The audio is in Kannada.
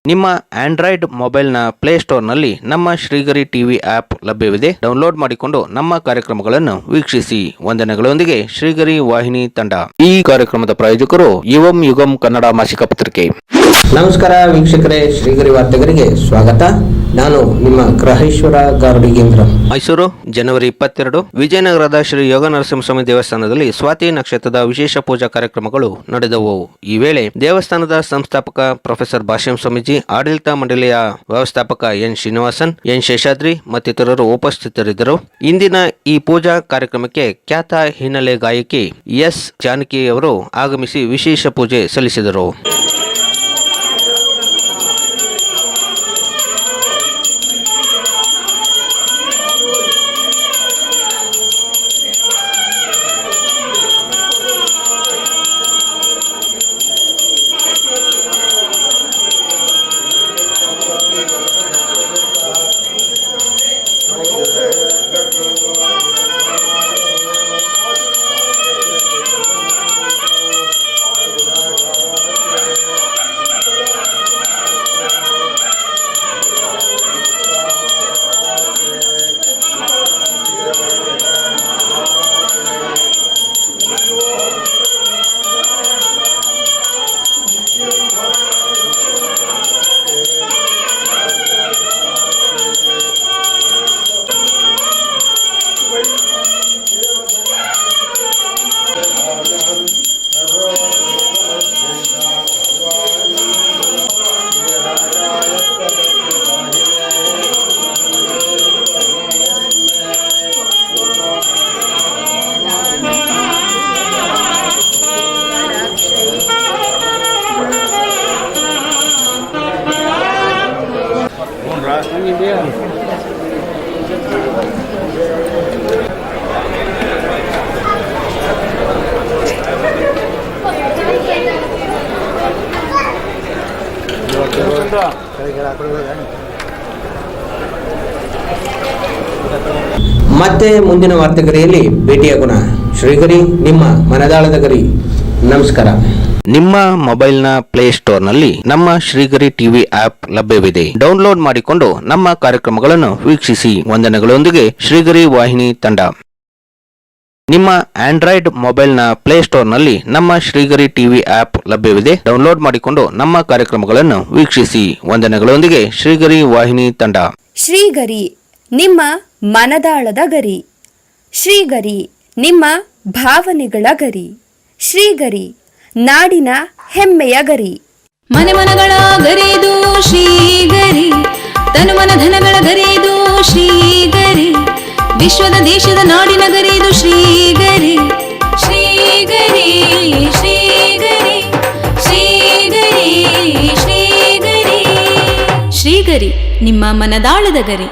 ನಿಮ್ಮ ಆಂಡ್ರಾಯ್ಡ್ ಮೊಬೈಲ್ನ ಪ್ಲೇಸ್ಟೋರ್ನಲ್ಲಿ ನಮ್ಮ ಶ್ರೀಗರಿ ಟಿವಿ ಆಪ್ ಲಭ್ಯವಿದೆ. ಡೌನ್ಲೋಡ್ ಮಾಡಿಕೊಂಡು ನಮ್ಮ ಕಾರ್ಯಕ್ರಮಗಳನ್ನು ವೀಕ್ಷಿಸಿ. ವಂದನೆಗಳೊಂದಿಗೆ ಶ್ರೀಗರಿ ವಾಹಿನಿ ತಂಡ. ಈ ಕಾರ್ಯಕ್ರಮದ ಪ್ರಾಯೋಜಕರು ಯುವಂ ಯುಗಂ ಕನ್ನಡ ಮಾಸಿಕ ಪತ್ರಿಕೆ. ನಮಸ್ಕಾರ ವೀಕ್ಷಕರೇ, ಶ್ರೀಗರಿ ವಾರ್ತೆಗರಿಗೆ ಸ್ವಾಗತ. ನಾನು ನಿಮ್ಮ ಗ್ರಹೇಶ್ವರ ಗಾರ್ಡಿಗೇಂದ್ರ. ಮೈಸೂರು ಜನವರಿ 22 ವಿಜಯನಗರದ ಶ್ರೀ ಯೋಗ ನರಸಿಂಹಸ್ವಾಮಿ ದೇವಸ್ಥಾನದಲ್ಲಿ ಸ್ವಾತಿ ನಕ್ಷತ್ರದ ವಿಶೇಷ ಪೂಜಾ ಕಾರ್ಯಕ್ರಮಗಳು ನಡೆದವು. ಈ ವೇಳೆ ದೇವಸ್ಥಾನದ ಸಂಸ್ಥಾಪಕ ಪ್ರೊಫೆಸರ್ ಭಾಷ್ಯಂ ಸ್ವಾಮೀಜಿ, ಆಡಳಿತ ಮಂಡಳಿಯ ವ್ಯವಸ್ಥಾಪಕ ಎನ್ ಶ್ರೀನಿವಾಸನ್, ಎನ್ ಶೇಷಾದ್ರಿ ಮತ್ತಿತರರು ಉಪಸ್ಥಿತರಿದ್ದರು. ಇಂದಿನ ಈ ಪೂಜಾ ಕಾರ್ಯಕ್ರಮಕ್ಕೆ ಖ್ಯಾತ ಹಿನ್ನೆಲೆ ಗಾಯಕಿ ಎಸ್ ಜಾನಕಿ ಅವರು ಆಗಮಿಸಿ ವಿಶೇಷ ಪೂಜೆ ಸಲ್ಲಿಸಿದರು. ಮತ್ತೆ ಮುಂದಿನ ವಾರ್ತೆಗರಿಯಲ್ಲಿ ಭೇಟಿಯಾಗೋಣ. ಶ್ರೀಗರಿ ನಿಮ್ಮ ಮನದಾಳದ ಗರಿ. ನಮಸ್ಕಾರ. ನಿಮ್ಮ ಮೊಬೈಲ್ನ ಪ್ಲೇಸ್ಟೋರ್ನಲ್ಲಿ ನಮ್ಮ ಶ್ರೀಗರಿ ಟಿವಿ ಆಪ್ ಲಭ್ಯವಿದೆ. ಡೌನ್ಲೋಡ್ ಮಾಡಿಕೊಂಡು ನಮ್ಮ ಕಾರ್ಯಕ್ರಮಗಳನ್ನು ವೀಕ್ಷಿಸಿ. ವಂದನೆಗಳೊಂದಿಗೆ ಶ್ರೀಗರಿ ವಾಹಿನಿ ತಂಡ. ನಿಮ್ಮ ಆಂಡ್ರಾಯ್ಡ್ ಮೊಬೈಲ್ನ ಪ್ಲೇಸ್ಟೋರ್ನಲ್ಲಿ ನಮ್ಮ ಶ್ರೀಗರಿ ಟಿವಿ ಆಪ್ ಲಭ್ಯವಿದೆ. ಡೌನ್ಲೋಡ್ ಮಾಡಿಕೊಂಡು ನಮ್ಮ ಕಾರ್ಯಕ್ರಮಗಳನ್ನು ವೀಕ್ಷಿಸಿ. ವಂದನೆಗಳೊಂದಿಗೆ ಶ್ರೀಗರಿ ವಾಹಿನಿ ತಂಡ. ಶ್ರೀಗರಿ ನಿಮ್ಮ ಮನದಾಳದ ಗರಿ. ಶ್ರೀಗರಿ ನಿಮ್ಮ ಭಾವನೆಗಳ ಗರಿ. ಶ್ರೀಗರಿ ನಾಡಿನ ಹೆಮ್ಮೆಯ ಗರಿ. ಮನೆ ಮನಗಳ ಗರಿದು ಶ್ರೀಗರಿ, ತನುಮನ ಧನಗಳ ಗರಿದು ಶ್ರೀಗರಿ, ವಿಶ್ವದ ದೇಶದ ನಾಡಿನ ಗರಿದು ಶ್ರೀಗರಿ. ಶ್ರೀಗರಿ ಶ್ರೀಗರಿ ಶ್ರೀಗರಿ ಶ್ರೀಗರಿ ಶ್ರೀಗರಿ ನಿಮ್ಮ ಮನದಾಳದ ಗರಿ.